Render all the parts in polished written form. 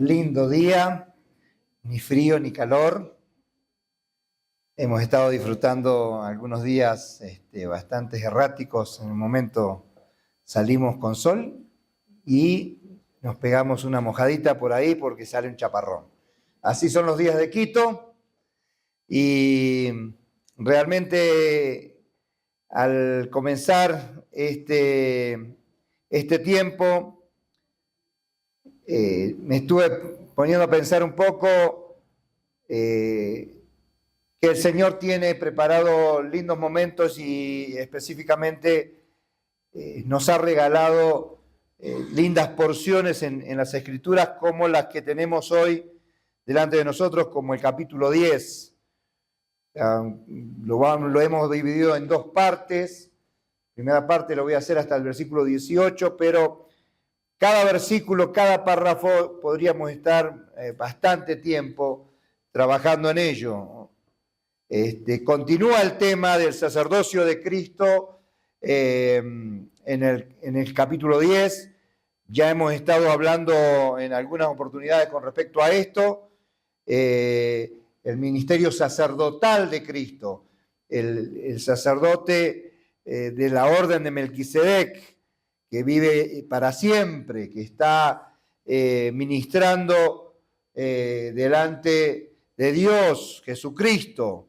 lindo día, ni frío ni calor. Hemos estado disfrutando algunos días bastante erráticos. En un momento salimos con sol y nos pegamos una mojadita por ahí porque sale un chaparrón. Así son los días de Quito y realmente al comenzar este tiempo me estuve poniendo a pensar un poco que el Señor tiene preparado lindos momentos y específicamente nos ha regalado lindas porciones en las Escrituras como las que tenemos hoy delante de nosotros, como el capítulo 10. Lo hemos dividido en dos partes. La primera parte lo voy a hacer hasta el versículo 18, pero cada versículo, cada párrafo, podríamos estar bastante tiempo trabajando en ello. Continúa el tema del sacerdocio de Cristo en el capítulo 10. Ya hemos estado hablando en algunas oportunidades con respecto a esto. El ministerio sacerdotal de Cristo, el sacerdote de la orden de Melquisedec, que vive para siempre, que está ministrando delante de Dios, Jesucristo.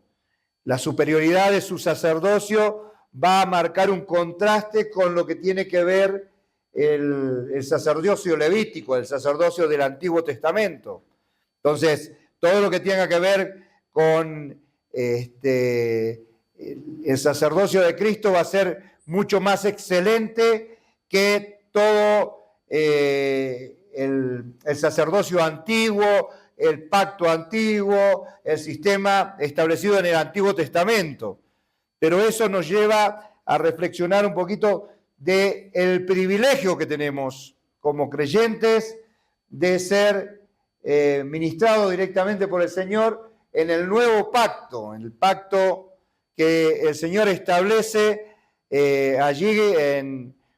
La superioridad de su sacerdocio va a marcar un contraste con lo que tiene que ver el sacerdocio levítico, el sacerdocio del Antiguo Testamento. Entonces, todo lo que tenga que ver con el sacerdocio de Cristo va a ser mucho más excelente que todo el sacerdocio antiguo, el pacto antiguo, el sistema establecido en el Antiguo Testamento. Pero eso nos lleva a reflexionar un poquito del privilegio que tenemos como creyentes de ser ministrados directamente por el Señor en el nuevo pacto, en el pacto que el Señor establece allí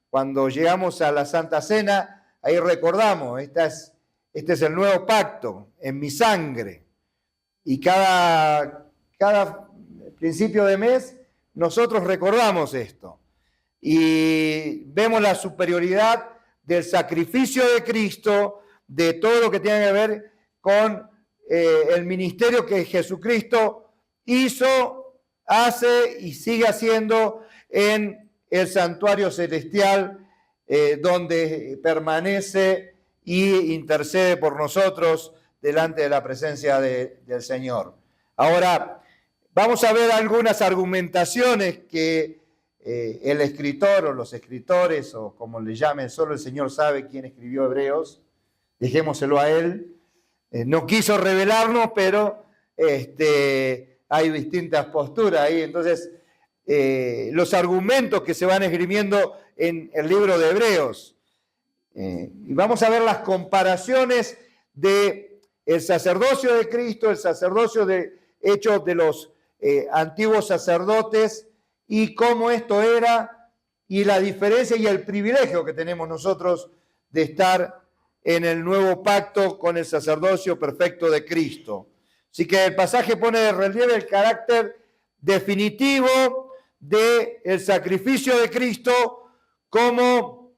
cuando llegamos a la Santa Cena. Ahí recordamos, este es el nuevo pacto en mi sangre. Y cada principio de mes nosotros recordamos esto. Y vemos la superioridad del sacrificio de Cristo, de todo lo que tiene que ver con el ministerio que Jesucristo hizo, hace y sigue haciendo en el santuario celestial, donde permanece y intercede por nosotros delante de la presencia del Señor. Ahora, vamos a ver algunas argumentaciones que el escritor o los escritores, o como le llamen, solo el Señor sabe quién escribió Hebreos, dejémoselo a él. No quiso revelarnos, pero hay distintas posturas ahí. Entonces, los argumentos que se van esgrimiendo en el libro de Hebreos. Y vamos a ver las comparaciones de el sacerdocio de Cristo, el sacerdocio hecho de los antiguos sacerdotes, y cómo esto era, y la diferencia y el privilegio que tenemos nosotros de estar en el nuevo pacto con el sacerdocio perfecto de Cristo. Así que el pasaje pone de relieve el carácter definitivo del sacrificio de Cristo como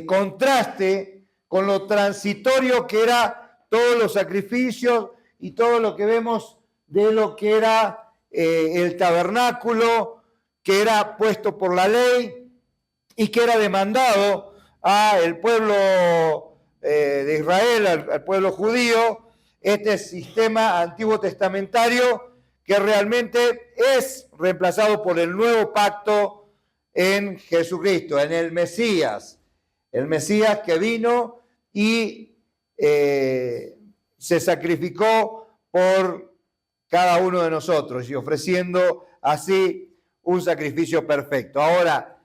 contraste con lo transitorio que era todos los sacrificios y todo lo que vemos de lo que era el tabernáculo, que era puesto por la ley y que era demandado al pueblo de Israel, al pueblo judío, este sistema antiguo testamentario que realmente es reemplazado por el nuevo pacto en Jesucristo, en el Mesías que vino y se sacrificó por cada uno de nosotros y ofreciendo así un sacrificio perfecto. Ahora,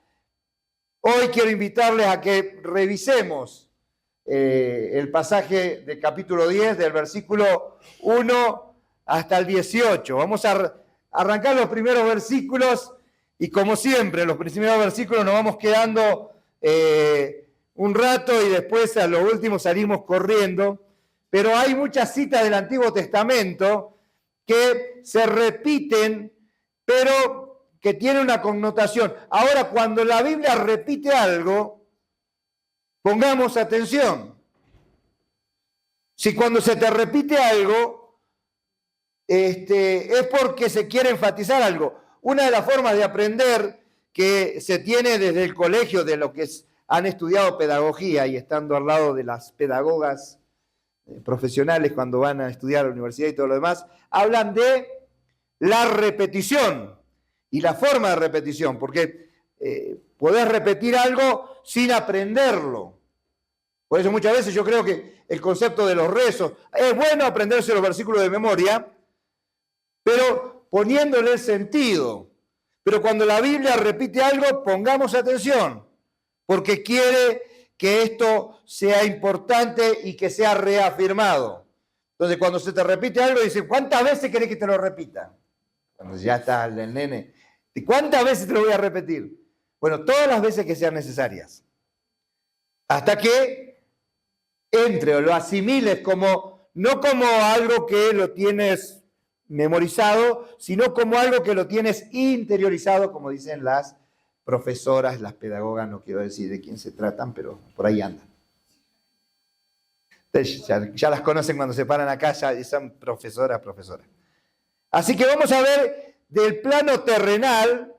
hoy quiero invitarles a que revisemos el pasaje del capítulo 10, del versículo 1 hasta el 18. Vamos a arrancar los primeros versículos y, como siempre, en los primeros versículos nos vamos quedando un rato y después a lo último salimos corriendo. pero hay muchas citas del Antiguo Testamento que se repiten, pero que tienen una connotación. Ahora, cuando la Biblia repite algo, pongamos atención. Si cuando se te repite algo, es porque se quiere enfatizar algo. Una de las formas de aprender que se tiene desde el colegio, de lo que han estudiado pedagogía y estando al lado de las pedagogas profesionales cuando van a estudiar a la universidad y todo lo demás, hablan de la repetición y la forma de repetición, porque podés repetir algo sin aprenderlo. Por eso muchas veces yo creo que el concepto de los rezos, es bueno aprenderse los versículos de memoria, pero poniéndole el sentido. Pero cuando la Biblia repite algo, pongamos atención, porque quiere que esto sea importante y que sea reafirmado. Entonces, cuando se te repite algo, dice, ¿cuántas veces querés que te lo repita? Cuando ya está el nene, ¿cuántas veces te lo voy a repetir? Bueno, todas las veces que sean necesarias. Hasta que entre o lo asimiles no como algo que lo tienes memorizado, sino como algo que lo tienes interiorizado, como dicen las profesoras, las pedagogas, no quiero decir de quién se tratan, pero por ahí andan. Ya las conocen cuando se paran acá, ya son profesoras. Así que vamos a ver del plano terrenal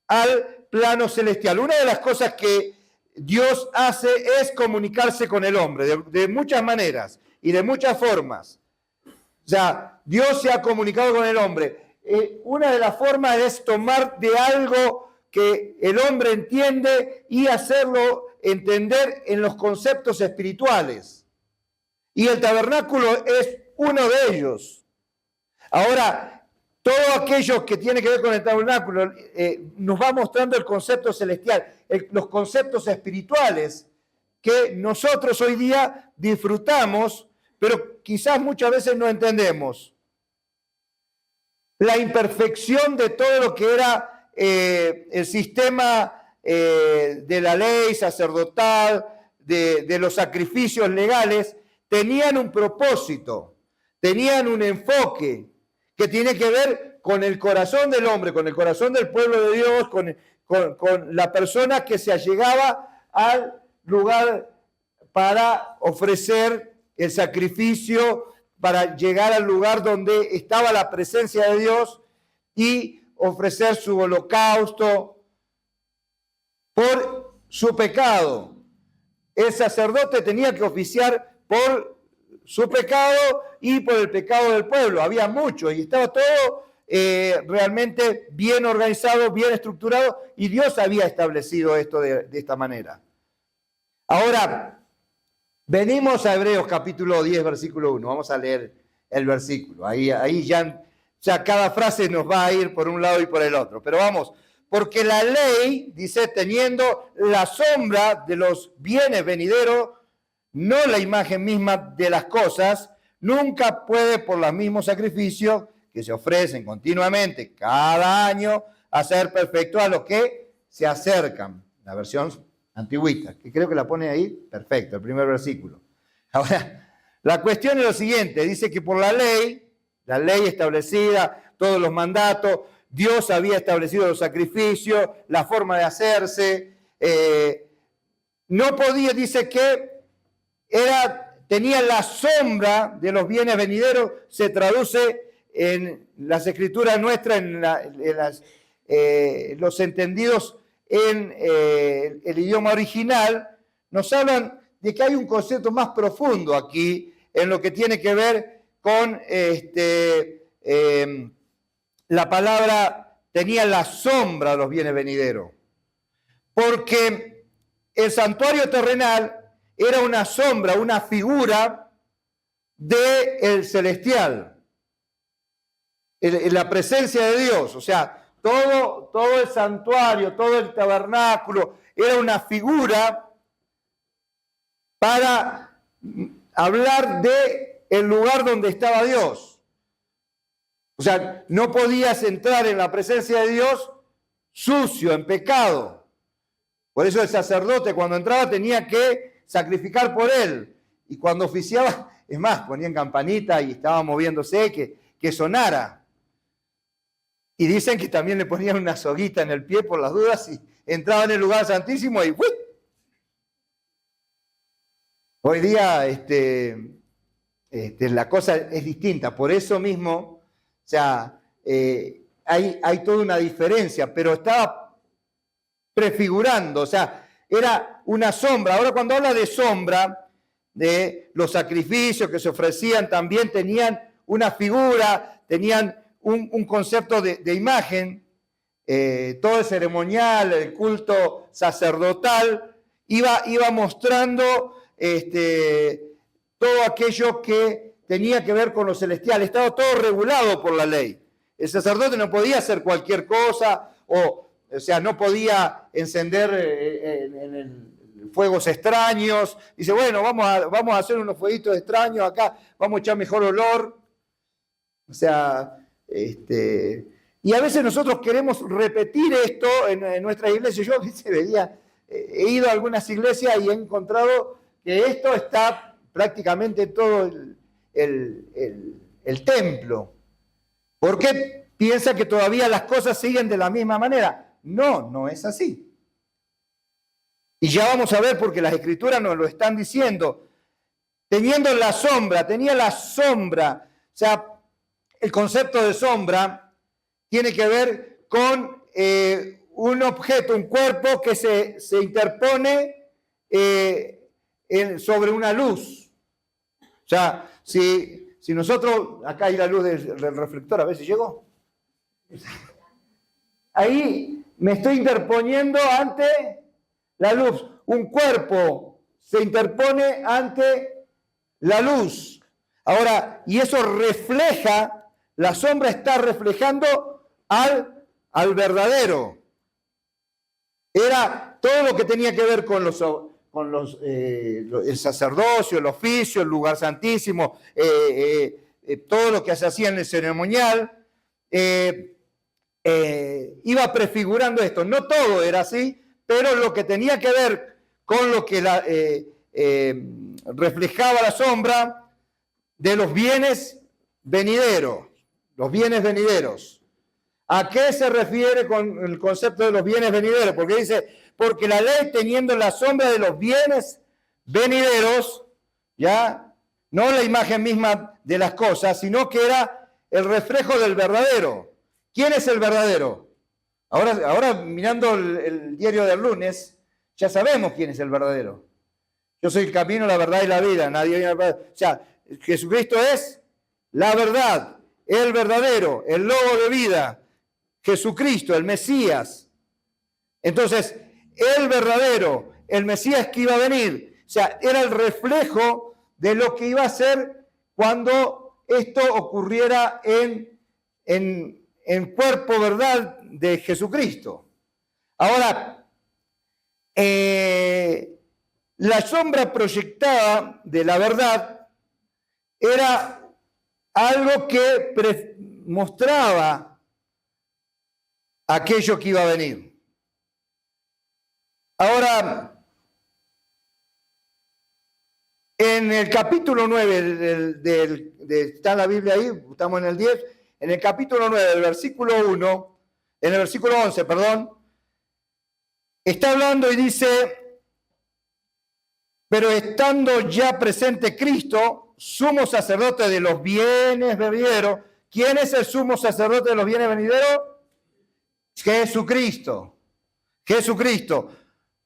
al plano celestial. Una de las cosas que Dios hace es comunicarse con el hombre, de muchas maneras y de muchas formas. O sea, Dios se ha comunicado con el hombre. Una de las formas es tomar de algo que el hombre entiende y hacerlo entender en los conceptos espirituales. Y el tabernáculo es uno de ellos. Ahora, todo aquello que tiene que ver con el tabernáculo nos va mostrando el concepto celestial, los conceptos espirituales que nosotros hoy día disfrutamos, pero quizás muchas veces no entendemos. La imperfección de todo lo que era el sistema de la ley sacerdotal, de los sacrificios legales, tenían un propósito, tenían un enfoque que tiene que ver con el corazón del hombre, con el corazón del pueblo de Dios, con la persona que se allegaba al lugar para ofrecer el sacrificio, para llegar al lugar donde estaba la presencia de Dios y ofrecer su holocausto por su pecado. El sacerdote tenía que oficiar por su pecado y por el pecado del pueblo. Había muchos y estaba todo realmente bien organizado, bien estructurado, y Dios había establecido esto de esta manera. Ahora, venimos a Hebreos capítulo 10, versículo 1. Vamos a leer el versículo. Ahí ya cada frase nos va a ir por un lado y por el otro. Pero vamos, porque la ley, dice, teniendo la sombra de los bienes venideros, no la imagen misma de las cosas, nunca puede por los mismos sacrificios que se ofrecen continuamente cada año hacer perfecto a los que se acercan. La versión antigüita, que creo que la pone ahí, perfecto, el primer versículo. Ahora, la cuestión es lo siguiente, dice que por la ley establecida, todos los mandatos, Dios había establecido los sacrificios, la forma de hacerse, no podía, dice que tenía la sombra de los bienes venideros, se traduce en las escrituras nuestras, los entendidos en el idioma original, nos hablan de que hay un concepto más profundo aquí en lo que tiene que ver con la palabra tenía la sombra de los bienes venideros. Porque el santuario terrenal era una sombra, una figura del celestial, en la presencia de Dios. O sea, todo el santuario, todo el tabernáculo era una figura para hablar de el lugar donde estaba Dios. O sea, no podías entrar en la presencia de Dios sucio, en pecado. Por eso el sacerdote cuando entraba tenía que sacrificar por él. Y cuando oficiaba es más, ponían campanita y estaba moviéndose, que sonara. Y dicen que también le ponían una soguita en el pie por las dudas y entraba en el lugar santísimo y ¡uy! Hoy día la cosa es distinta, por eso mismo, o sea, hay toda una diferencia, pero estaba prefigurando, o sea, era una sombra. Ahora cuando habla de sombra, de los sacrificios que se ofrecían, también tenían una figura, tenían un concepto de imagen, todo el ceremonial, el culto sacerdotal, iba mostrando todo aquello que tenía que ver con lo celestial. Estaba todo regulado por la ley. El sacerdote no podía hacer cualquier cosa, o sea, no podía encender fuegos extraños. Dice, bueno, vamos a hacer unos fueguitos extraños acá, vamos a echar mejor olor. O sea, y a veces nosotros queremos repetir esto en nuestras iglesias. Yo he ido a algunas iglesias y he encontrado que esto está prácticamente todo el templo. ¿Por qué piensa que todavía las cosas siguen de la misma manera? No es así. Y ya vamos a ver porque las escrituras nos lo están diciendo. Tenía la sombra. O sea, el concepto de sombra tiene que ver con un objeto, un cuerpo que se interpone sobre una luz. O sea, si nosotros, acá hay la luz del reflector, a ver si llegó. Ahí me estoy interponiendo ante la luz. Un cuerpo se interpone ante la luz. Ahora, y eso refleja, la sombra está reflejando al verdadero. Era todo lo que tenía que ver con el sacerdocio, el oficio, el lugar santísimo, todo lo que se hacía en el ceremonial, iba prefigurando esto. No todo era así, pero lo que tenía que ver con lo que reflejaba la sombra de los bienes venideros. Los bienes venideros. ¿A qué se refiere con el concepto de los bienes venideros? Porque dice, porque la ley teniendo la sombra de los bienes venideros, ya, no la imagen misma de las cosas, sino que era el reflejo del verdadero. ¿Quién es el verdadero? Ahora mirando el diario del lunes, ya sabemos quién es el verdadero. Yo soy el camino, la verdad y la vida. Nadie viene a la verdad. O sea, Jesucristo es la verdad, el verdadero, el lobo de vida. Jesucristo, el Mesías. Entonces, el verdadero, el Mesías que iba a venir, o sea, era el reflejo de lo que iba a ser cuando esto ocurriera en cuerpo, verdad, de Jesucristo. Ahora, la sombra proyectada de la verdad era algo que mostraba aquello que iba a venir. Ahora, en el capítulo 9 está en la Biblia ahí, estamos en el 10, en el capítulo 9 del versículo 1, en el versículo 11, perdón, está hablando y dice, pero estando ya presente Cristo, sumo sacerdote de los bienes venideros. ¿Quién es el sumo sacerdote de los bienes venideros? Jesucristo.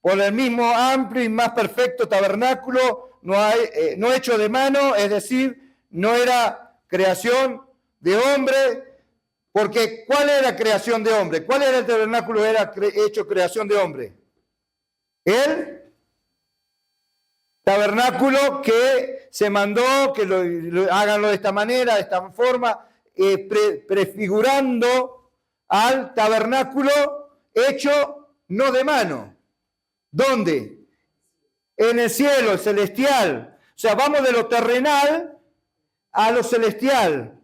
Por el mismo amplio y más perfecto tabernáculo, no hecho de mano, es decir, no era creación de hombre, porque ¿cuál era creación de hombre? ¿Cuál era el tabernáculo que era hecho creación de hombre? El tabernáculo que se mandó, que háganlo de esta manera, de esta forma, prefigurando al tabernáculo hecho no de mano. ¿Dónde? En el cielo, el celestial. O sea, vamos de lo terrenal a lo celestial.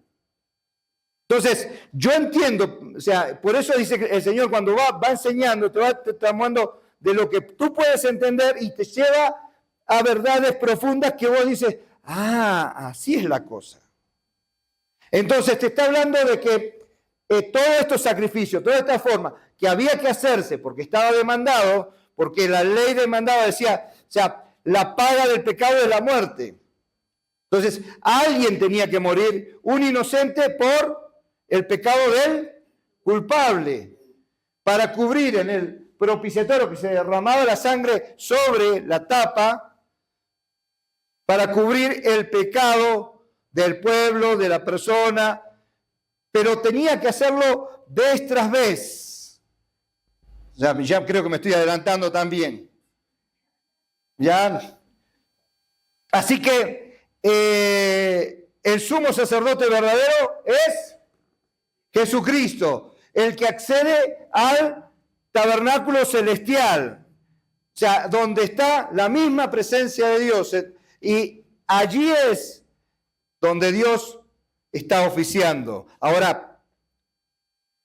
Entonces, yo entiendo, o sea, por eso dice que el Señor cuando va enseñando, te está hablando de lo que tú puedes entender y te lleva a verdades profundas que vos dices, así es la cosa. Entonces te está hablando de que todos estos sacrificios, toda esta forma que había que hacerse porque estaba demandado, porque la ley demandaba, decía, o sea, la paga del pecado es la muerte. Entonces, alguien tenía que morir, un inocente, por el pecado del culpable, para cubrir en el propiciatorio que se derramaba la sangre sobre la tapa, para cubrir el pecado del pueblo, de la persona, pero tenía que hacerlo vez tras vez. Ya creo que me estoy adelantando también. ¿Ya? Así que el sumo sacerdote verdadero es Jesucristo, el que accede al tabernáculo celestial, o sea, donde está la misma presencia de Dios. Y allí es donde Dios está oficiando. Ahora,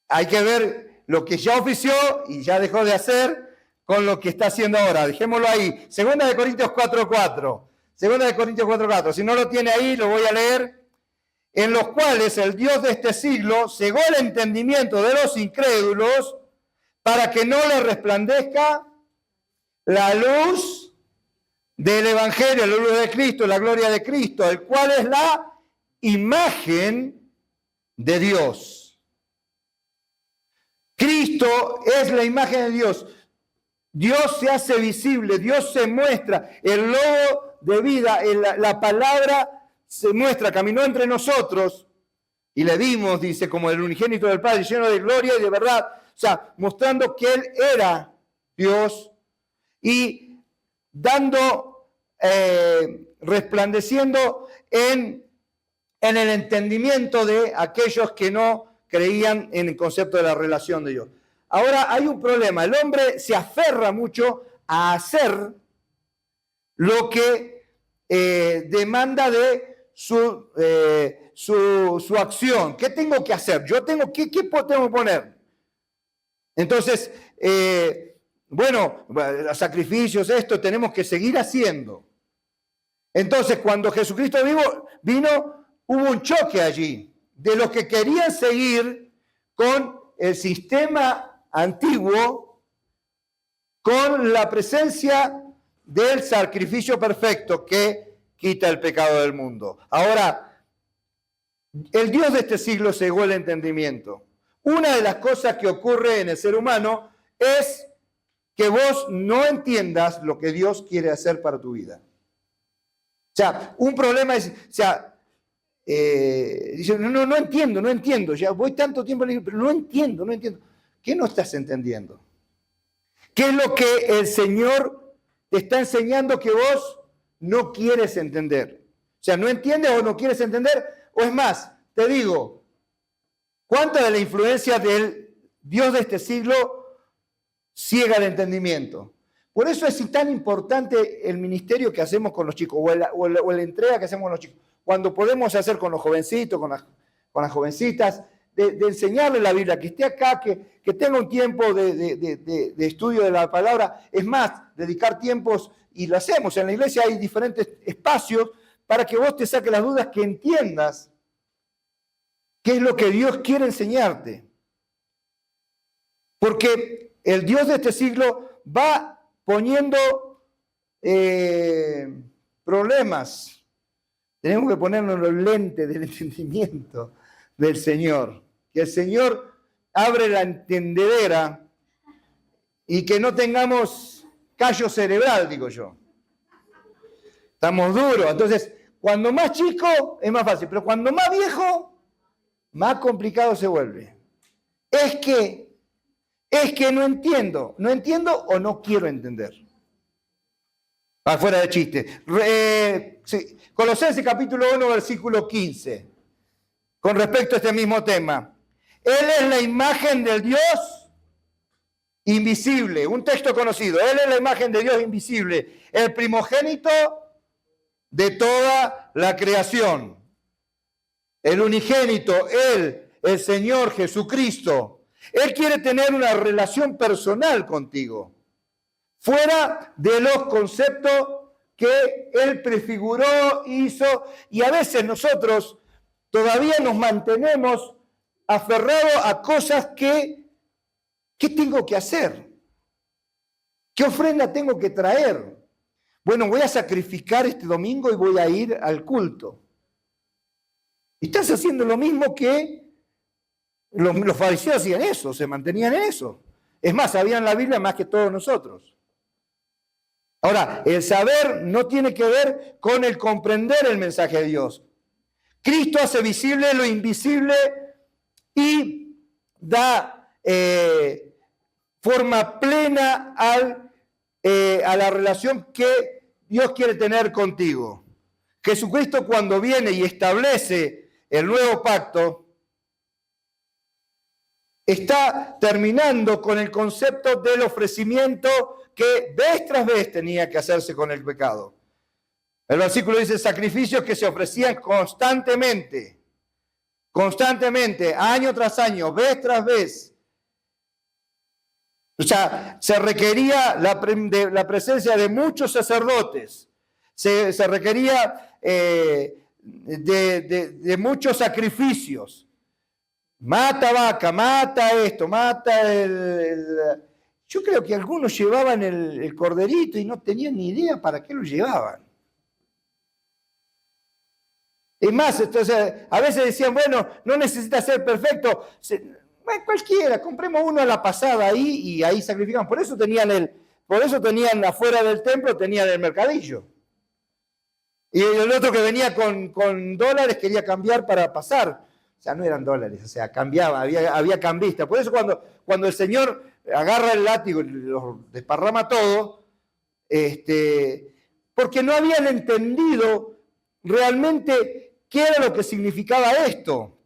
hay que ver lo que ya ofició y ya dejó de hacer con lo que está haciendo ahora. Dejémoslo ahí. Segunda de Corintios 4:4. Segunda de Corintios 4:4. Si no lo tiene ahí, lo voy a leer. En los cuales el Dios de este siglo cegó el entendimiento de los incrédulos para que no les resplandezca la luz del Evangelio, la luz de Cristo, la gloria de Cristo, el cual es la imagen de Dios. Cristo es la imagen de Dios. Dios se hace visible, Dios se muestra, el lobo de vida, la palabra se muestra, caminó entre nosotros y le vimos, dice, como el unigénito del Padre, lleno de gloria y de verdad, o sea, mostrando que Él era Dios y dando, resplandeciendo en el entendimiento de aquellos que no creían en el concepto de la relación de Dios. Ahora hay un problema, el hombre se aferra mucho a hacer lo que demanda de su acción. ¿Qué tengo que hacer? ¿Qué tengo que poner? Entonces, bueno, los sacrificios, esto tenemos que seguir haciendo. Entonces, cuando Jesucristo vino, hubo un choque allí de los que querían seguir con el sistema antiguo, con la presencia del sacrificio perfecto que quita el pecado del mundo. Ahora, el Dios de este siglo cegó el entendimiento. Una de las cosas que ocurre en el ser humano es que vos no entiendas lo que Dios quiere hacer para tu vida. O sea, un problema es, o sea, dice, no entiendo, ya voy tanto tiempo, pero no entiendo. ¿Qué no estás entendiendo? ¿Qué es lo que el Señor te está enseñando que vos no quieres entender? O sea, no entiendes o no quieres entender, o es más, te digo, ¿cuánta de la influencia del Dios de este siglo ciega el entendimiento? Por eso es tan importante el ministerio que hacemos con los chicos, o la entrega que hacemos con los chicos, cuando podemos hacer con los jovencitos, con las jovencitas, de enseñarle la Biblia, que esté acá, que tenga un tiempo de estudio de la palabra. Es más, dedicar tiempos, y lo hacemos. En la iglesia hay diferentes espacios para que vos te saques las dudas, que entiendas qué es lo que Dios quiere enseñarte. Porque el Dios de este siglo va poniendo problemas. Tenemos que ponernos los lentes del entendimiento del Señor. Que el Señor abre la entendedera y que no tengamos callo cerebral, digo yo. Estamos duros. Entonces, cuando más chico es más fácil, pero cuando más viejo, más complicado se vuelve. Es que no entiendo o no quiero entender. Afuera de chiste. Sí. Colosenses capítulo 1, versículo 15. Con respecto a este mismo tema. Él es la imagen del Dios invisible. Un texto conocido. Él es la imagen de Dios invisible. El primogénito de toda la creación. El unigénito, Él, el Señor Jesucristo. Él quiere tener una relación personal contigo. Fuera de los conceptos que Él prefiguró, hizo, y a veces nosotros todavía nos mantenemos aferrados a cosas ¿qué tengo que hacer? ¿Qué ofrenda tengo que traer? Bueno, voy a sacrificar este domingo y voy a ir al culto. Estás haciendo lo mismo que los fariseos hacían eso, se mantenían en eso. Es más, sabían la Biblia más que todos nosotros. Ahora, el saber no tiene que ver con el comprender el mensaje de Dios. Cristo hace visible lo invisible y da forma plena a la relación que Dios quiere tener contigo. Jesucristo, cuando viene y establece el nuevo pacto, está terminando con el concepto del ofrecimiento que vez tras vez tenía que hacerse con el pecado. El versículo dice, sacrificios que se ofrecían constantemente, año tras año, vez tras vez. O sea, se requería la presencia de muchos sacerdotes, se requería de muchos sacrificios. Mata vaca, mata esto, mata el... Yo creo que algunos llevaban el corderito y no tenían ni idea para qué lo llevaban. Es más, entonces, a veces decían, bueno, no necesita ser perfecto. Bueno, cualquiera, compremos uno a la pasada ahí y ahí sacrificaban. Por eso tenían afuera del templo, tenían el mercadillo. Y el otro que venía con dólares quería cambiar para pasar. O sea, no eran dólares, o sea, cambiaba, había cambista. Por eso cuando el Señor agarra el látigo y lo desparrama todo, porque no habían entendido realmente qué era lo que significaba esto.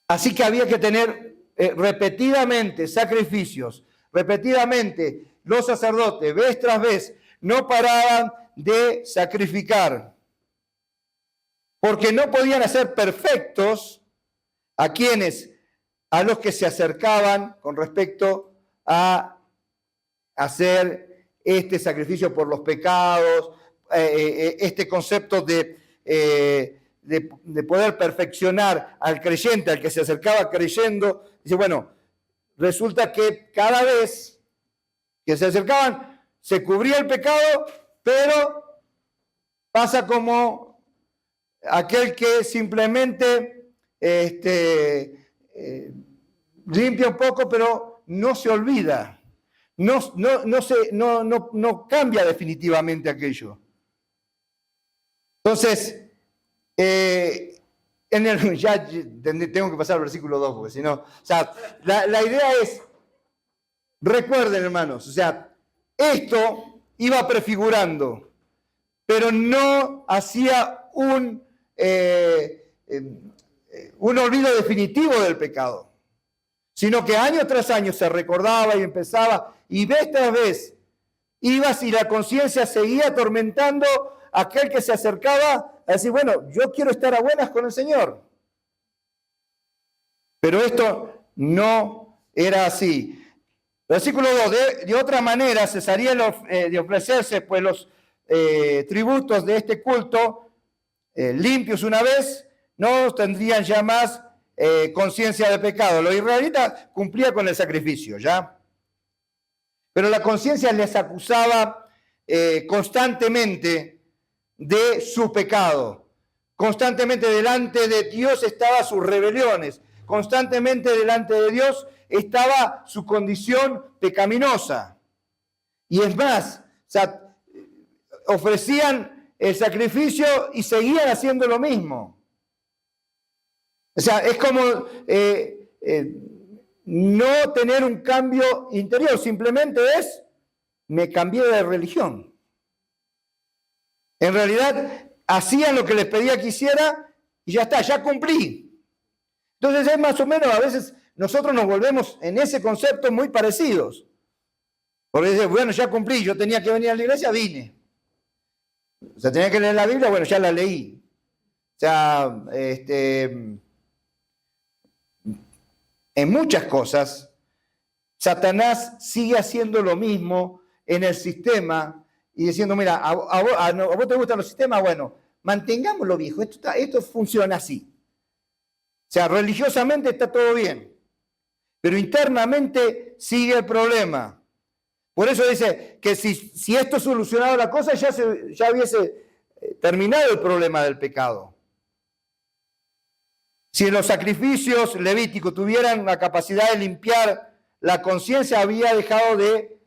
Así que había que tener repetidamente sacrificios, repetidamente los sacerdotes, vez tras vez, no paraban de sacrificar. Porque no podían hacer perfectos a los que se acercaban con respecto a hacer este sacrificio por los pecados, este concepto de poder perfeccionar al creyente, al que se acercaba creyendo. Dice, bueno, resulta que cada vez que se acercaban, se cubría el pecado, pero pasa como aquel que simplemente limpia un poco, pero no se olvida, no cambia definitivamente aquello. Entonces, ya tengo que pasar al versículo 2, porque si no, o sea, la idea es, recuerden, hermanos, o sea, esto iba prefigurando, pero no hacía un olvido definitivo del pecado, sino que año tras año se recordaba y empezaba, y vez tras vez ibas y la conciencia seguía atormentando a aquel que se acercaba a decir, bueno, yo quiero estar a buenas con el Señor. Pero esto no era así. Versículo 2, de otra manera cesarían de ofrecerse pues los tributos de este culto limpios una vez, no tendrían ya más conciencia de pecado. Los israelitas cumplían con el sacrificio, ¿ya? Pero la conciencia les acusaba constantemente de su pecado. Constantemente delante de Dios estaban sus rebeliones. Constantemente delante de Dios estaba su condición pecaminosa. Y es más, o sea, ofrecían el sacrificio y seguían haciendo lo mismo. O sea, es como no tener un cambio interior, simplemente es, me cambié de religión. En realidad, hacían lo que les pedía que hiciera y ya está, ya cumplí. Entonces es más o menos, a veces nosotros nos volvemos en ese concepto muy parecidos. Porque dice, bueno, ya cumplí, yo tenía que venir a la iglesia, vine. O sea, tenía que leer la Biblia, bueno, ya la leí. O sea, en muchas cosas, Satanás sigue haciendo lo mismo en el sistema y diciendo, mira, a vos te gustan los sistemas, bueno, mantengámoslo viejo, esto funciona así. O sea, religiosamente está todo bien, pero internamente sigue el problema. Por eso dice que si esto solucionaba la cosa, ya hubiese terminado el problema del pecado. Si los sacrificios levíticos tuvieran la capacidad de limpiar la conciencia, había dejado de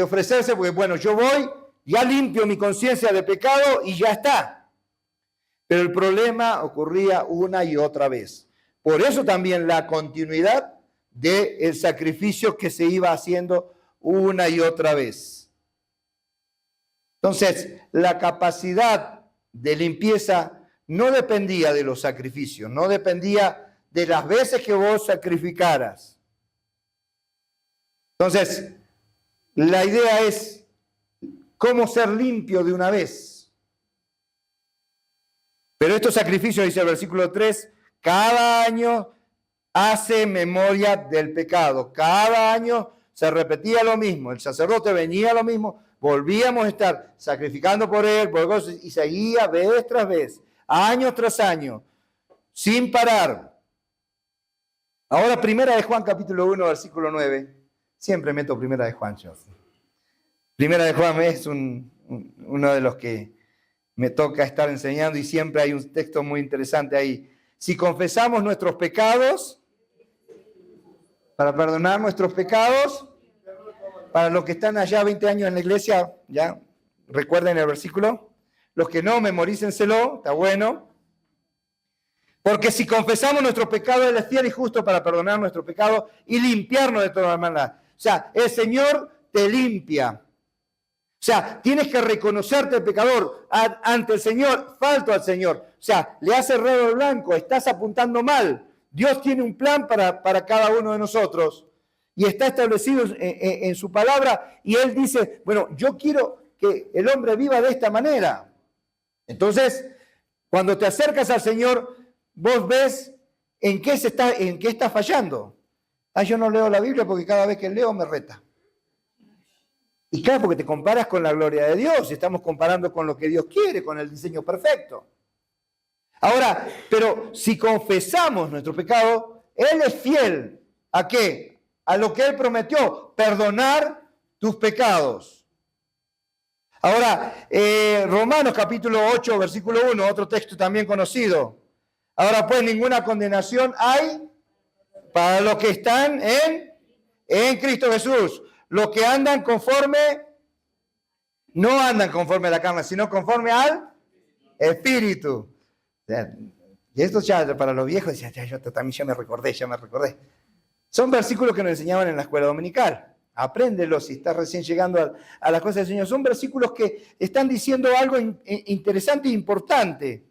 ofrecerse, porque bueno, yo voy, ya limpio mi conciencia de pecado y ya está. Pero el problema ocurría una y otra vez. Por eso también la continuidad del sacrificio que se iba haciendo una y otra vez. Entonces, la capacidad de limpieza no dependía de los sacrificios, no dependía de las veces que vos sacrificaras. Entonces, la idea es cómo ser limpio de una vez. Pero estos sacrificios, dice el versículo 3, cada año hace memoria del pecado. Cada año se repetía lo mismo. El sacerdote venía lo mismo. Volvíamos a estar sacrificando por él, y seguía vez tras vez, año tras año, sin parar. Ahora, Primera de Juan, capítulo 1, versículo 9. Siempre meto Primera de Juan, yo. Primera de Juan es uno de los que me toca estar enseñando y siempre hay un texto muy interesante ahí. Si confesamos nuestros pecados, para perdonar nuestros pecados, para los que están allá 20 años en la iglesia, ya recuerden el versículo. Los que no, memorícenselo, está bueno. Porque si confesamos nuestros pecados, Él es fiel y justo para perdonar nuestros pecados y limpiarnos de toda maldad. O sea, el Señor te limpia. O sea, tienes que reconocerte pecador ante el Señor, falto al Señor. O sea, le has cerrado el blanco, estás apuntando mal. Dios tiene un plan para cada uno de nosotros y está establecido en su palabra y Él dice, bueno, yo quiero que el hombre viva de esta manera. Entonces, cuando te acercas al Señor, vos ves en qué está fallando. Yo no leo la Biblia porque cada vez que leo me reta. Y claro, porque te comparas con la gloria de Dios, estamos comparando con lo que Dios quiere, con el diseño perfecto. Ahora, pero si confesamos nuestro pecado, Él es fiel. ¿A qué? A lo que Él prometió, perdonar tus pecados. Ahora, Romanos capítulo 8, versículo 1, otro texto también conocido. Ahora pues ninguna condenación hay para los que están en Cristo Jesús. Los que andan no andan conforme a la carne, sino conforme al Espíritu. Y esto ya para los viejos, yo también ya me recordé. Son versículos que nos enseñaban en la escuela dominical. Apréndelos si estás recién llegando a las cosas del Señor. Son versículos que están diciendo algo interesante e importante.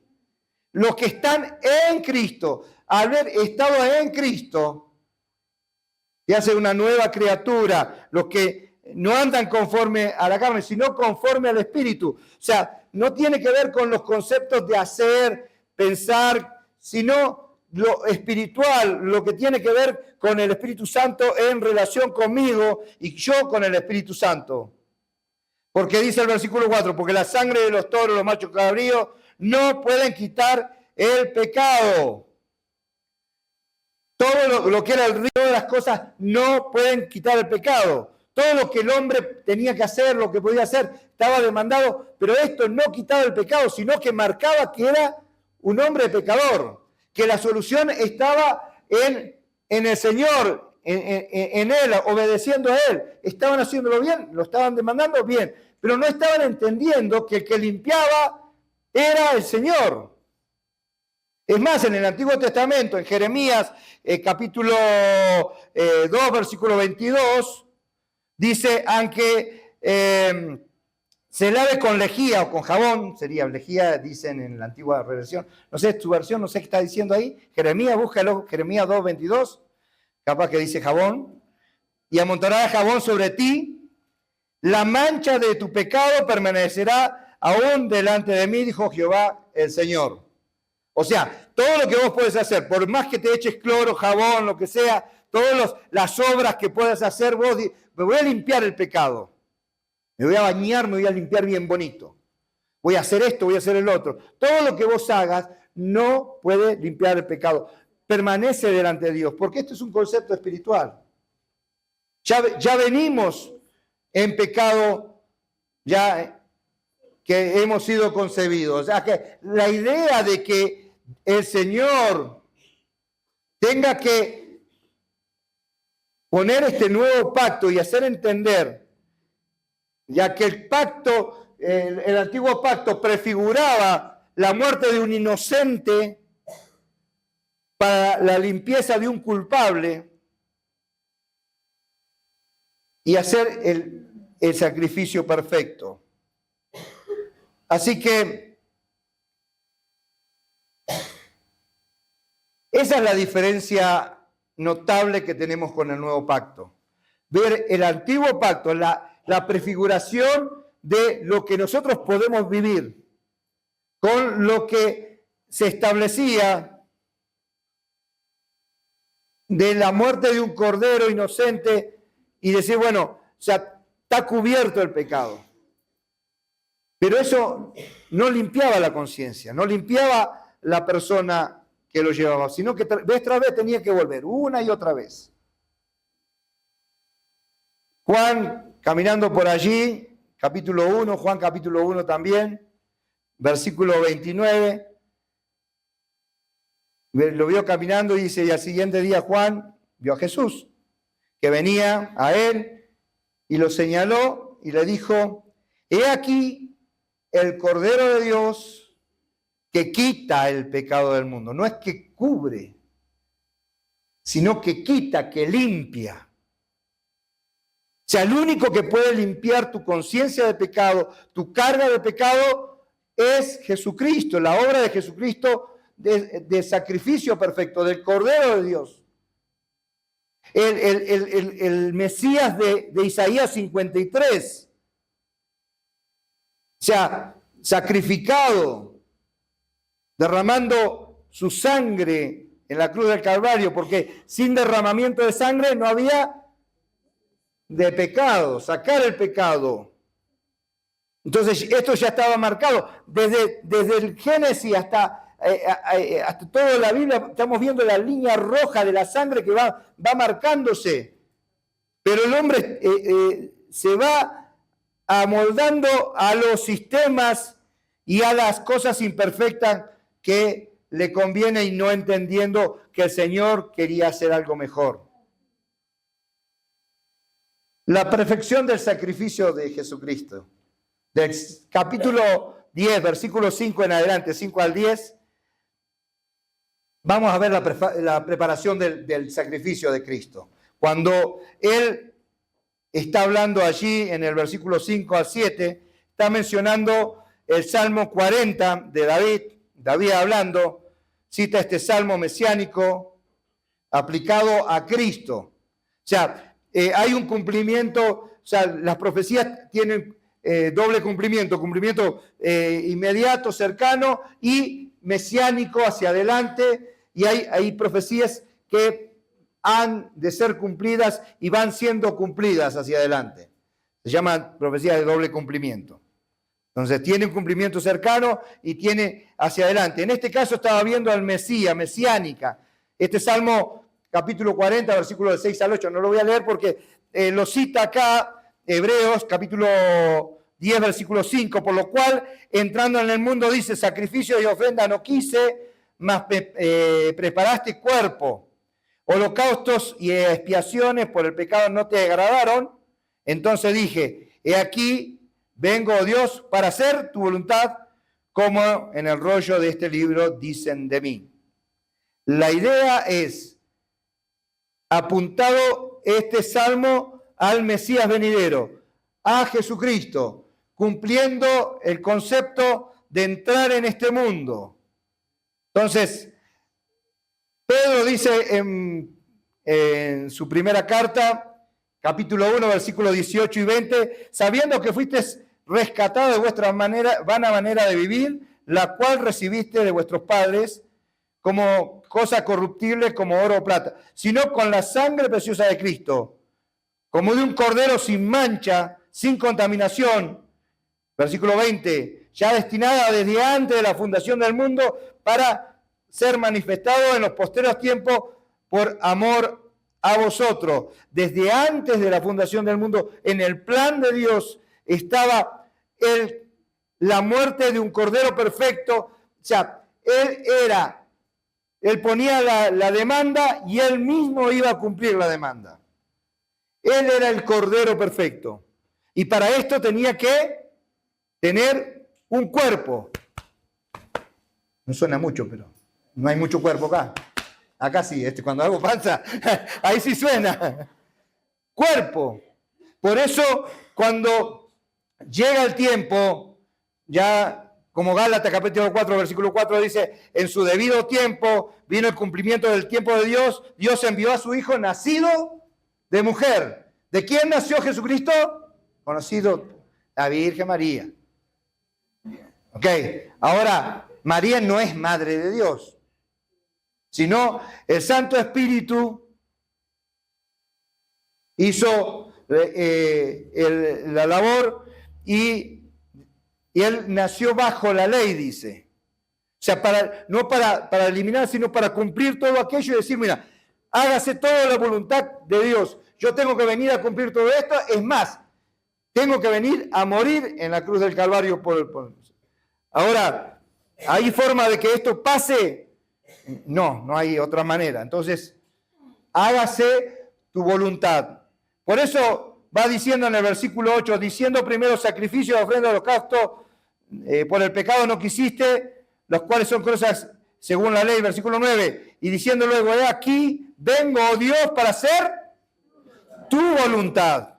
Los que están en Cristo, al haber estado en Cristo, te hace una nueva criatura. Los que no andan conforme a la carne, sino conforme al Espíritu. O sea, no tiene que ver con los conceptos de hacer, pensar, sino lo espiritual, lo que tiene que ver con el Espíritu Santo en relación conmigo y yo con el Espíritu Santo. Porque dice el versículo 4, porque la sangre de los toros, los machos cabríos, no pueden quitar el pecado. Todo lo que era el río de las cosas no pueden quitar el pecado. Todo lo que el hombre tenía que hacer, lo que podía hacer, estaba demandado, pero esto no quitaba el pecado, sino que marcaba que era un hombre pecador, que la solución estaba en el Señor, en Él, obedeciendo a Él. Estaban haciéndolo bien, lo estaban demandando bien, pero no estaban entendiendo que el que limpiaba era el Señor. Es más, en el Antiguo Testamento, en Jeremías, capítulo 2, versículo 22, dice, aunque se lave con lejía o con jabón, sería lejía, dicen en la antigua versión, no sé, tu versión, no sé qué está diciendo ahí, Jeremías, búscalo, Jeremías 2, 22, capaz que dice jabón, y amontonará jabón sobre ti, la mancha de tu pecado permanecerá aún delante de mí, dijo Jehová el Señor. O sea, todo lo que vos puedes hacer, por más que te eches cloro, jabón, lo que sea, todas las obras que puedas hacer vos me voy a limpiar el pecado. Me voy a bañar, me voy a limpiar bien bonito. Voy a hacer esto, voy a hacer el otro. Todo lo que vos hagas no puede limpiar el pecado. Permanece delante de Dios, porque esto es un concepto espiritual. Ya venimos en pecado, ya que hemos sido concebidos. O sea, que la idea de que el Señor tenga que poner este nuevo pacto y hacer entender, ya que el pacto, el antiguo pacto prefiguraba la muerte de un inocente para la limpieza de un culpable y hacer el sacrificio perfecto. Así que esa es la diferencia notable que tenemos con el nuevo pacto. Ver el antiguo pacto, la prefiguración de lo que nosotros podemos vivir, con lo que se establecía de la muerte de un cordero inocente y decir, bueno, ya está cubierto el pecado. Pero eso no limpiaba la conciencia, no limpiaba la persona que lo llevaba, sino que vez tras vez tenía que volver, una y otra vez. Juan, caminando por allí, capítulo 1, Juan capítulo 1 también, versículo 29, lo vio caminando y dice, y al siguiente día Juan vio a Jesús, que venía a él y lo señaló y le dijo, he aquí el Cordero de Dios que quita el pecado del mundo. No es que cubre, sino que quita, que limpia. O sea, el único que puede limpiar tu conciencia de pecado, tu carga de pecado, es Jesucristo, la obra de Jesucristo de sacrificio perfecto, del Cordero de Dios. El Mesías de Isaías 53. O sea, sacrificado, derramando su sangre en la cruz del Calvario, porque sin derramamiento de sangre no había de pecado, sacar el pecado. Entonces, esto ya estaba marcado. Desde el Génesis hasta toda la Biblia, estamos viendo la línea roja de la sangre que va marcándose. Pero el hombre se va amoldando a los sistemas y a las cosas imperfectas que le conviene y no entendiendo que el Señor quería hacer algo mejor. La perfección del sacrificio de Jesucristo. Del capítulo 10, versículo 5 en adelante, 5 al 10, vamos a ver la preparación del sacrificio de Cristo. Cuando Él está hablando allí en el versículo 5 al 7, está mencionando el Salmo 40 de David. David hablando, cita este salmo mesiánico aplicado a Cristo. O sea, hay un cumplimiento, o sea, las profecías tienen doble cumplimiento inmediato, cercano y mesiánico hacia adelante, y hay profecías que han de ser cumplidas y van siendo cumplidas hacia adelante. Se llaman profecías de doble cumplimiento. Entonces tiene un cumplimiento cercano y tiene hacia adelante. En este caso estaba viendo al Mesías, mesiánica. Este Salmo capítulo 40, versículos del 6 al 8, no lo voy a leer porque lo cita acá, Hebreos capítulo 10, versículo 5, por lo cual, entrando en el mundo, dice, sacrificio y ofrenda no quise, mas preparaste cuerpo. Holocaustos y expiaciones por el pecado no te agradaron. Entonces dije, he aquí, vengo, oh Dios, para hacer tu voluntad, como en el rollo de este libro dicen de mí. La idea es, apuntado este salmo al Mesías venidero, a Jesucristo, cumpliendo el concepto de entrar en este mundo. Entonces, Pedro dice en su primera carta, capítulo 1, versículos 18 y 20, sabiendo que fuisteis rescatados de vuestra vana manera de vivir, la cual recibiste de vuestros padres, como cosa corruptible, como oro o plata, sino con la sangre preciosa de Cristo, como de un cordero sin mancha, sin contaminación, versículo 20, ya destinada desde antes de la fundación del mundo para ser manifestado en los posteros tiempos por amor a vosotros. Desde antes de la fundación del mundo, en el plan de Dios estaba la muerte de un cordero perfecto. O sea, él ponía la demanda y él mismo iba a cumplir la demanda. Él era el cordero perfecto. Y para esto tenía que tener un cuerpo. No suena mucho, pero no hay mucho cuerpo acá. Acá sí, cuando algo pasa, ahí sí suena. Cuerpo. Por eso, cuando llega el tiempo, ya como Gálatas capítulo 4, versículo 4 dice, en su debido tiempo vino el cumplimiento del tiempo de Dios. Dios envió a su Hijo nacido de mujer. ¿De quién nació Jesucristo? Conocido, la Virgen María. Ok, ahora, María no es madre de Dios, sino el Santo Espíritu hizo la labor y él nació bajo la ley, dice. O sea, no para eliminar, sino para cumplir todo aquello y decir, mira, hágase toda la voluntad de Dios. Yo tengo que venir a cumplir todo esto. Es más, tengo que venir a morir en la cruz del Calvario por el pueblo. Ahora, ¿hay forma de que esto pase? No hay otra manera. Entonces, hágase tu voluntad. Por eso va diciendo en el versículo 8, diciendo primero sacrificio, ofrenda, holocausto, por el pecado no quisiste, los cuales son cosas según la ley, versículo 9, y diciendo luego, he aquí, vengo, oh Dios, para hacer tu voluntad.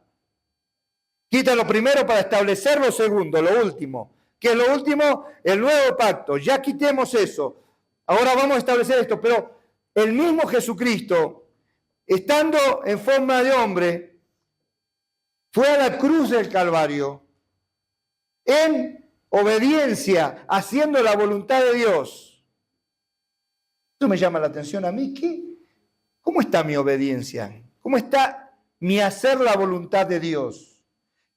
Quita lo primero para establecer lo segundo, lo último. ¿Qué es lo último? El nuevo pacto. Ya quitemos eso. Ahora vamos a establecer esto, pero el mismo Jesucristo, estando en forma de hombre, fue a la cruz del Calvario en obediencia, haciendo la voluntad de Dios. Esto me llama la atención a mí. ¿Cómo está mi obediencia? ¿Cómo está mi hacer la voluntad de Dios?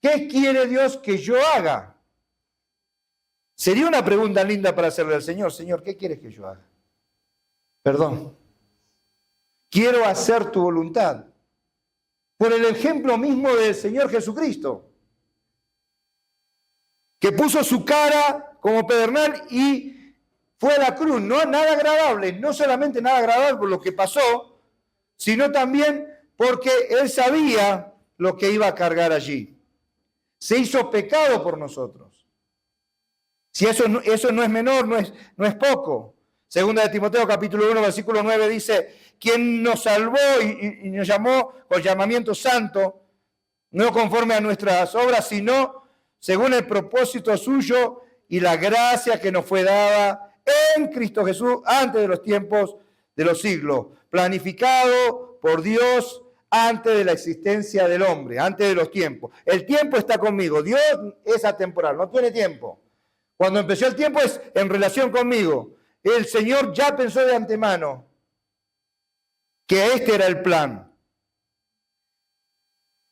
¿Qué quiere Dios que yo haga? Sería una pregunta linda para hacerle al Señor. Señor, ¿qué quieres que yo haga? Perdón. Quiero hacer tu voluntad. Por el ejemplo mismo del Señor Jesucristo, que puso su cara como pedernal y fue a la cruz. No nada agradable, no solamente nada agradable por lo que pasó, sino también porque Él sabía lo que iba a cargar allí. Se hizo pecado por nosotros. Si eso no es menor, no es poco. Segunda de Timoteo capítulo 1, versículo 9 dice, quien nos salvó y nos llamó con llamamiento santo, no conforme a nuestras obras, sino según el propósito suyo y la gracia que nos fue dada en Cristo Jesús antes de los tiempos de los siglos, planificado por Dios antes de la existencia del hombre, antes de los tiempos. El tiempo está conmigo. Dios es atemporal, no tiene tiempo. Cuando empezó el tiempo es en relación conmigo. El Señor ya pensó de antemano que este era el plan.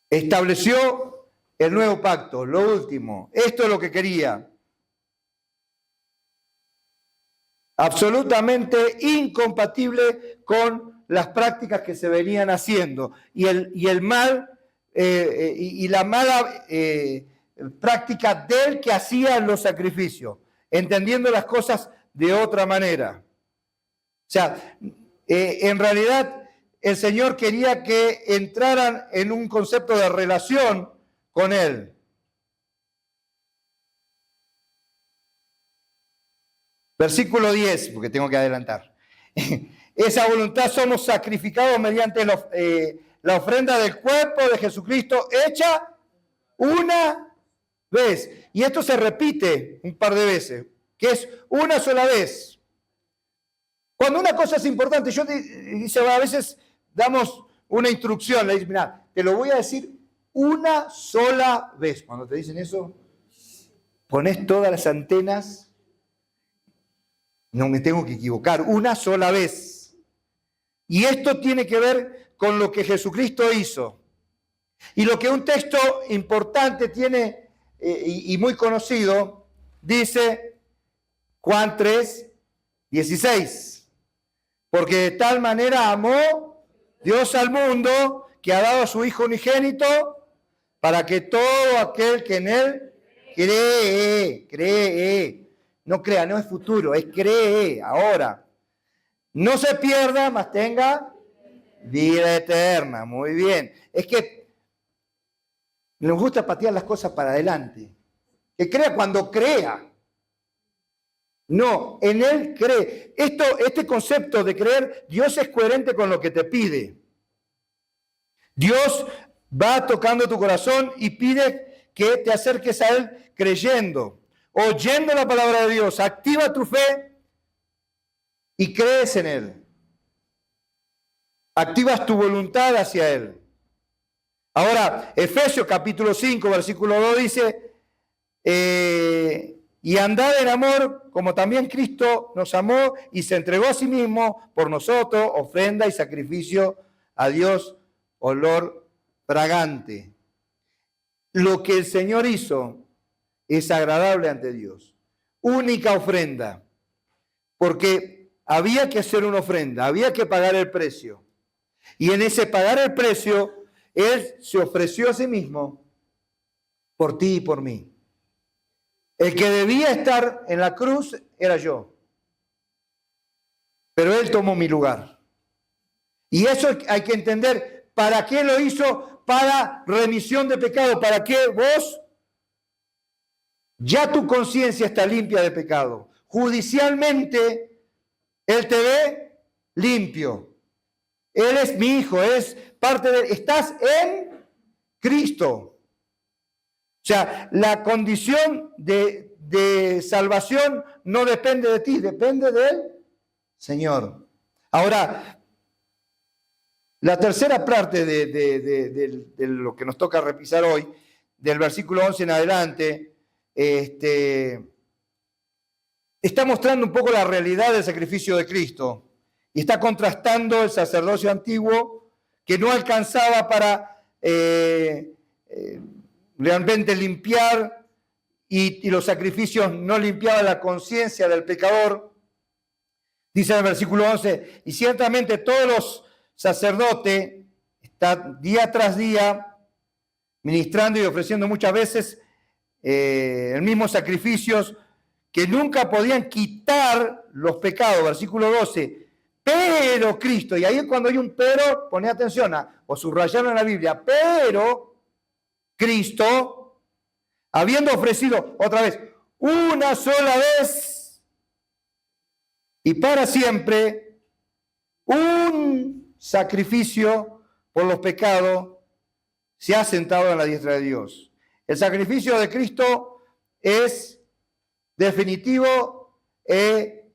Estableció el nuevo pacto, lo último. Esto es lo que quería. Absolutamente incompatible con las prácticas que se venían haciendo y el mal y la mala práctica del que hacía los sacrificios, entendiendo las cosas de otra manera. O sea, en realidad el Señor quería que entraran en un concepto de relación con Él. Versículo 10, porque tengo que adelantar. Esa voluntad somos sacrificados mediante la ofrenda del cuerpo de Jesucristo hecha una vez. Y esto se repite un par de veces, que es una sola vez. Cuando una cosa es importante, a veces damos una instrucción, le dices, mira, te lo voy a decir una sola vez. Cuando te dicen eso, pones todas las antenas. No me tengo que equivocar, una sola vez. Y esto tiene que ver con lo que Jesucristo hizo. Y lo que un texto importante tiene y muy conocido, dice Juan 3:16. Porque de tal manera amó Dios al mundo que ha dado a su Hijo unigénito para que todo aquel que en Él cree, no crea, no es futuro, es cree, ahora, no se pierda, mas tenga vida eterna. Muy bien. Es que nos gusta patear las cosas para adelante. Que crea cuando crea. No, en Él cree. Este concepto de creer, Dios es coherente con lo que te pide. Dios va tocando tu corazón y pide que te acerques a Él creyendo, oyendo la palabra de Dios. Activa tu fe y crees en Él. Activas tu voluntad hacia Él. Ahora, Efesios capítulo 5, versículo 2 dice, y andad en amor, como también Cristo nos amó y se entregó a sí mismo por nosotros, ofrenda y sacrificio a Dios, olor fragante. Lo que el Señor hizo es agradable ante Dios. Única ofrenda, porque había que hacer una ofrenda, había que pagar el precio. Y en ese pagar el precio, Él se ofreció a sí mismo por ti y por mí. El que debía estar en la cruz era yo. Pero Él tomó mi lugar. Y eso hay que entender. ¿Para qué lo hizo? Para remisión de pecado. ¿Para qué vos? Ya tu conciencia está limpia de pecado. Judicialmente, Él te ve limpio. Él es mi hijo, es parte de... Estás en Cristo. O sea, la condición de salvación no depende de ti, depende del Señor. Ahora, la tercera parte de lo que nos toca revisar hoy, del versículo 11 en adelante, está mostrando un poco la realidad del sacrificio de Cristo y está contrastando el sacerdocio antiguo que no alcanzaba para realmente limpiar y los sacrificios no limpiaban la conciencia del pecador. Dice en el versículo 11, y ciertamente todos los sacerdotes están día tras día ministrando y ofreciendo muchas veces el mismo sacrificios que nunca podían quitar los pecados. Versículo 12, pero Cristo, y ahí cuando hay un pero, poné atención, o subrayaron en la Biblia, pero Cristo, habiendo ofrecido otra vez una sola vez y para siempre un sacrificio por los pecados, se ha sentado en la diestra de Dios. El sacrificio de Cristo es definitivo e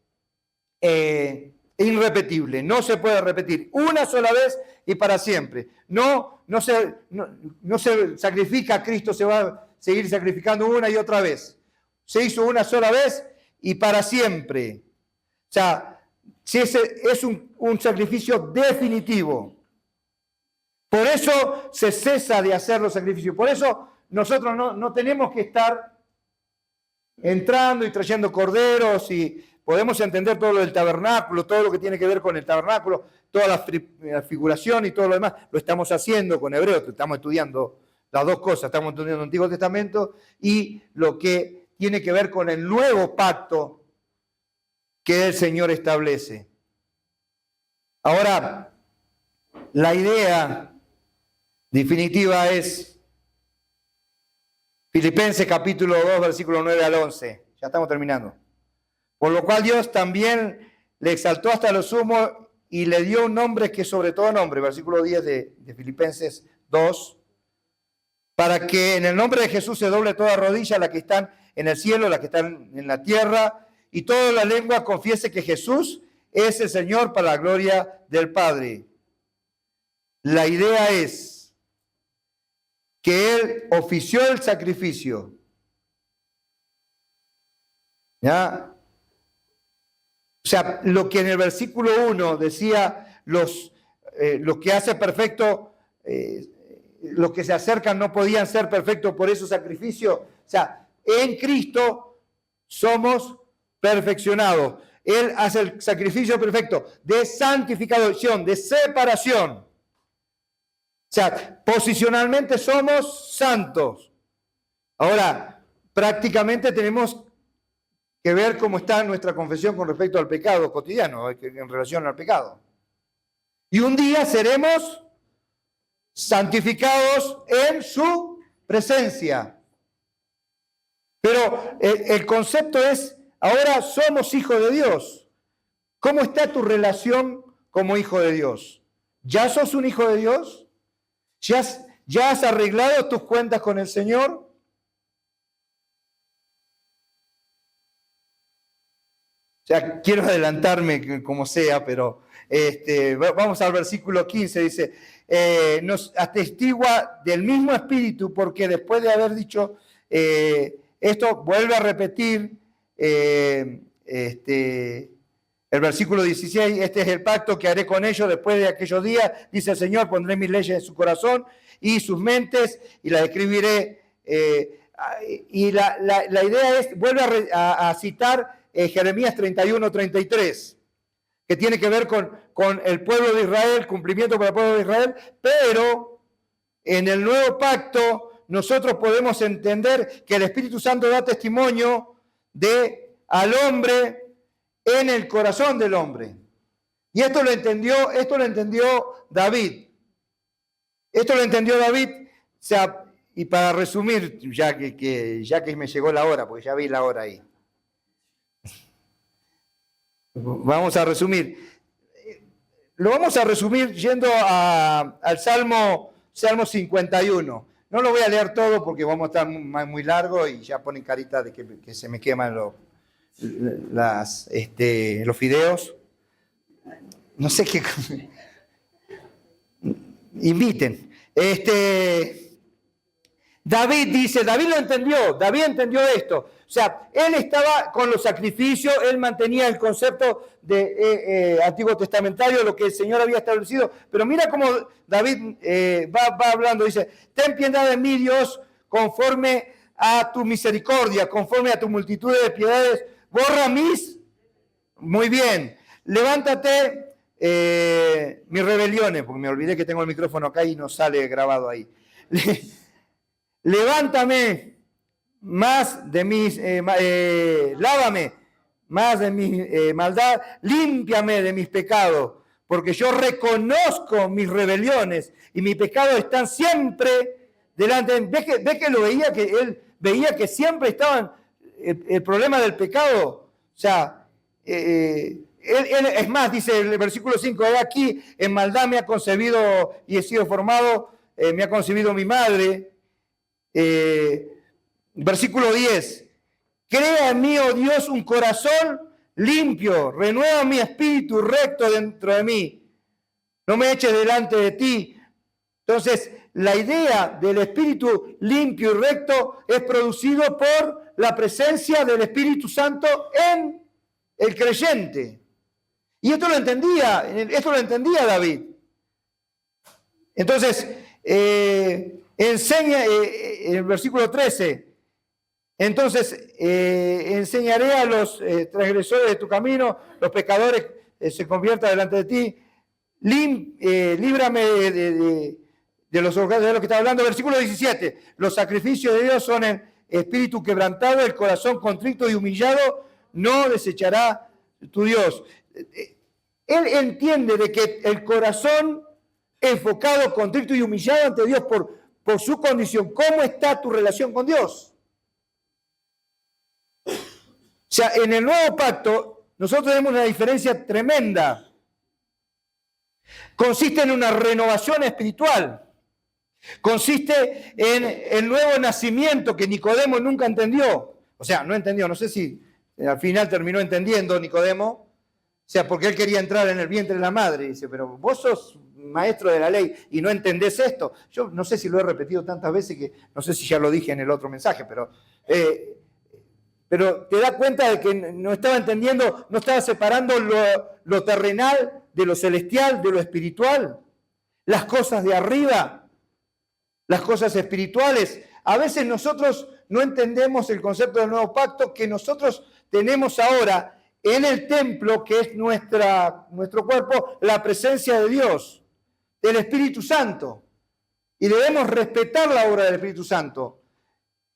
irrepetible. No se puede repetir una sola vez y para siempre. No se sacrifica a Cristo, se va a seguir sacrificando una y otra vez. Se hizo una sola vez y para siempre. O sea, si es un sacrificio definitivo. Por eso se cesa de hacer los sacrificios. Por eso nosotros no tenemos que estar entrando y trayendo corderos y podemos entender todo lo del tabernáculo, todo lo que tiene que ver con el tabernáculo, toda la figuración y todo lo demás. Lo estamos haciendo con Hebreos, estamos estudiando las dos cosas. Estamos estudiando el Antiguo Testamento y lo que tiene que ver con el nuevo pacto que el Señor establece. Ahora, la idea definitiva es Filipenses capítulo 2, versículo 9 al 11. Ya estamos terminando. Por lo cual Dios también le exaltó hasta lo sumo y le dio un nombre que sobre todo nombre, versículo 10 de Filipenses 2, para que en el nombre de Jesús se doble toda rodilla, la que están en el cielo, la que están en la tierra, y toda la lengua confiese que Jesús es el Señor para la gloria del Padre. La idea es que Él ofició el sacrificio. ¿Ya? O sea, lo que en el versículo 1 decía, lo que hace perfecto los que se acercan no podían ser perfectos por esos sacrificios. O sea, en Cristo somos perfeccionados. Él hace el sacrificio perfecto de santificación, de separación. O sea, posicionalmente somos santos. Ahora, prácticamente tenemos que ver cómo está nuestra confesión con respecto al pecado cotidiano, en relación al pecado. Y un día seremos santificados en su presencia. Pero el concepto es, ahora somos hijos de Dios. ¿Cómo está tu relación como hijo de Dios? ¿Ya sos un hijo de Dios? ¿Ya has arreglado tus cuentas con el Señor? O sea, quiero adelantarme como sea, pero vamos al versículo 15, dice, nos atestigua del mismo Espíritu, porque después de haber dicho esto, vuelve a repetir el versículo 16, este es el pacto que haré con ellos después de aquellos días, dice el Señor, pondré mis leyes en su corazón y sus mentes, y las escribiré. Y la idea es, vuelve a citar Jeremías 31-33, que tiene que ver con el pueblo de Israel, cumplimiento para el pueblo de Israel, pero en el nuevo pacto nosotros podemos entender que el Espíritu Santo da testimonio al hombre en el corazón del hombre. Y esto lo entendió David. Esto lo entendió David, o sea, y para resumir, ya que me llegó la hora, porque ya vi la hora ahí. Vamos a resumir. Lo vamos a resumir yendo al Salmo 51. No lo voy a leer todo porque vamos a estar muy largo y ya ponen carita de que se me queman los fideos. No sé qué. Inviten. David lo entendió, David entendió esto. O sea, él estaba con los sacrificios, él mantenía el concepto de Antiguo Testamentario, lo que el Señor había establecido. Pero mira cómo David va hablando, dice, ten piedad de mí, Dios, conforme a tu misericordia, conforme a tu multitud de piedades, borra muy bien, levántate mis rebeliones, porque me olvidé que tengo el micrófono acá y no sale grabado ahí. Levántame más de mis, lávame más de mi maldad, límpiame de mis pecados, porque yo reconozco mis rebeliones y mis pecados están siempre delante de mí. ¿Ves que lo veía? Que él veía que siempre estaban el problema del pecado. O sea, él, es más, dice el versículo 5, he aquí, en maldad me ha concebido y he sido formado, me ha concebido mi madre. Versículo 10, crea en mí, oh Dios, un corazón limpio, renueva mi espíritu recto dentro de mí, no me eches delante de ti. Entonces, la idea del espíritu limpio y recto es producido por la presencia del Espíritu Santo en el creyente. Y esto lo entendía David. Entonces, enseña, en el versículo 13, entonces enseñaré a los transgresores de tu camino, los pecadores se conviertan delante de ti, líbrame de los órganos de lo que está hablando. Versículo 17, los sacrificios de Dios son el espíritu quebrantado, el corazón contrito y humillado, no desechará tu Dios. Él entiende de que el corazón enfocado, contrito y humillado ante Dios por su condición. ¿Cómo está tu relación con Dios? O sea, en el nuevo pacto nosotros tenemos una diferencia tremenda. Consiste en una renovación espiritual. Consiste en el nuevo nacimiento que Nicodemo nunca entendió. O sea, no entendió, no sé si al final terminó entendiendo Nicodemo. O sea, porque él quería entrar en el vientre de la madre. Y dice, pero vos sos maestro de la ley y no entendés esto. Yo no sé si lo he repetido tantas veces que no sé si ya lo dije en el otro mensaje, pero te das cuenta de que no estaba entendiendo, no estaba separando lo terrenal de lo celestial, de lo espiritual, las cosas de arriba. las cosas espirituales. A veces nosotros no entendemos el concepto del nuevo pacto que nosotros tenemos ahora en el templo, que es nuestro cuerpo, la presencia de Dios, del Espíritu Santo. Y debemos respetar la obra del Espíritu Santo,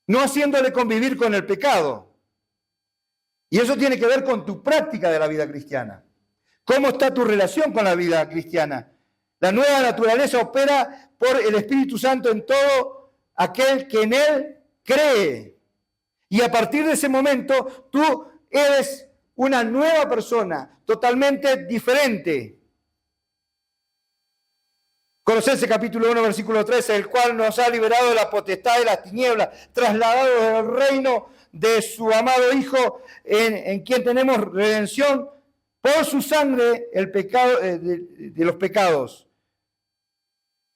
no haciéndole convivir con el pecado. Y eso tiene que ver con tu práctica de la vida cristiana. ¿Cómo está tu relación con la vida cristiana? La nueva naturaleza opera por el Espíritu Santo en todo aquel que en Él cree. Y a partir de ese momento, tú eres una nueva persona, totalmente diferente. Colosenses capítulo 1, versículo 13, el cual nos ha liberado de la potestad de las tinieblas, trasladado del reino de su amado Hijo, en quien tenemos redención por su sangre, el pecado de los pecados.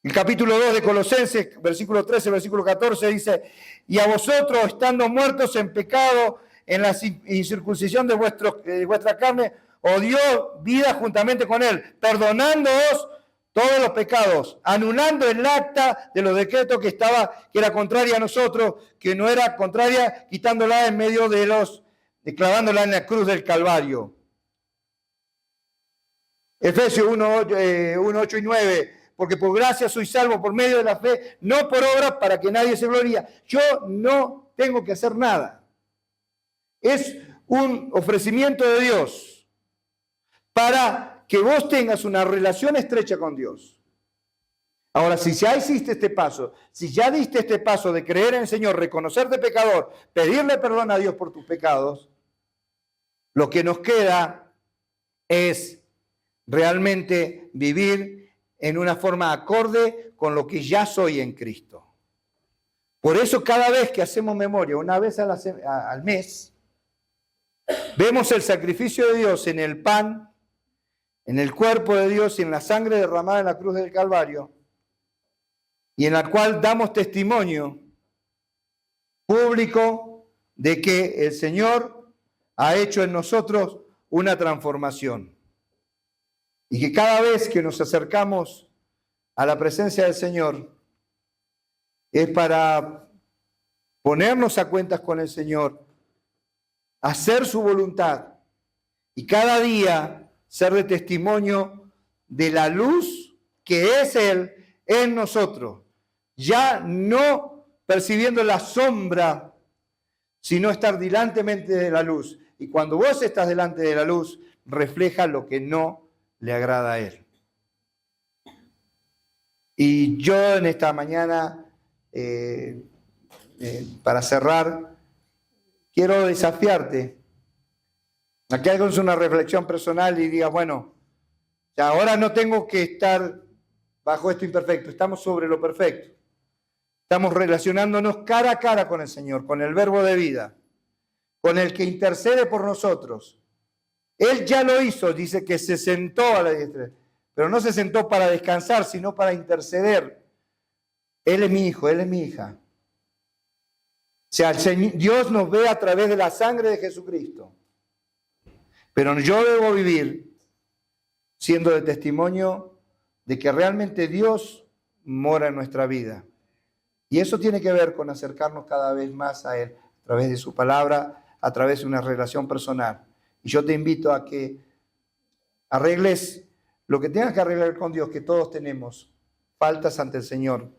El capítulo 2 de Colosenses, versículo 13, versículo 14, dice, y a vosotros, estando muertos en pecado, en la incircuncisión de vuestra carne, os dio vida juntamente con Él, perdonándoos todos los pecados, anulando el acta de los decretos que era contraria a nosotros, que no era contraria, quitándola en medio clavándola en la cruz del Calvario. Efesios 1, 8 y 9, porque por gracia soy salvo por medio de la fe, no por obras para que nadie se gloríe. Yo no tengo que hacer nada. Es un ofrecimiento de Dios para que vos tengas una relación estrecha con Dios. Ahora, si ya hiciste este paso, si ya diste este paso de creer en el Señor, reconocerte pecador, pedirle perdón a Dios por tus pecados, lo que nos queda es realmente vivir en una forma acorde con lo que ya soy en Cristo. Por eso cada vez que hacemos memoria, una vez al mes, vemos el sacrificio de Dios en el pan, en el cuerpo de Dios y en la sangre derramada en la cruz del Calvario, y en la cual damos testimonio público de que el Señor ha hecho en nosotros una transformación. Y que cada vez que nos acercamos a la presencia del Señor es para ponernos a cuentas con el Señor, hacer su voluntad y cada día ser de testimonio de la luz que es Él en nosotros. Ya no percibiendo la sombra, sino estar delantemente de la luz. Y cuando vos estás delante de la luz, refleja lo que no le agrada a Él. Y yo en esta mañana, para cerrar, quiero desafiarte. Aquí hagas una reflexión personal y digas, bueno, ya ahora no tengo que estar bajo esto imperfecto, estamos sobre lo perfecto. Estamos relacionándonos cara a cara con el Señor, con el verbo de vida, con el que intercede por nosotros. Él ya lo hizo, dice que se sentó a la diestra, pero no se sentó para descansar, sino para interceder. Él es mi hijo, Él es mi hija. O sea, Dios nos ve a través de la sangre de Jesucristo. Pero yo debo vivir siendo de testimonio de que realmente Dios mora en nuestra vida. Y eso tiene que ver con acercarnos cada vez más a Él, a través de su palabra, a través de una relación personal. Y yo te invito a que arregles lo que tengas que arreglar con Dios, que todos tenemos faltas ante el Señor.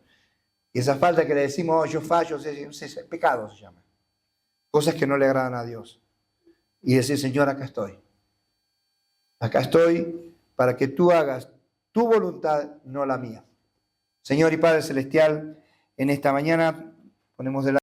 Y esa falta que le decimos, oh, yo fallo, pecado se llama. Cosas que no le agradan a Dios. Y decir, Señor, acá estoy. Acá estoy para que tú hagas tu voluntad, no la mía. Señor y Padre Celestial, en esta mañana ponemos delante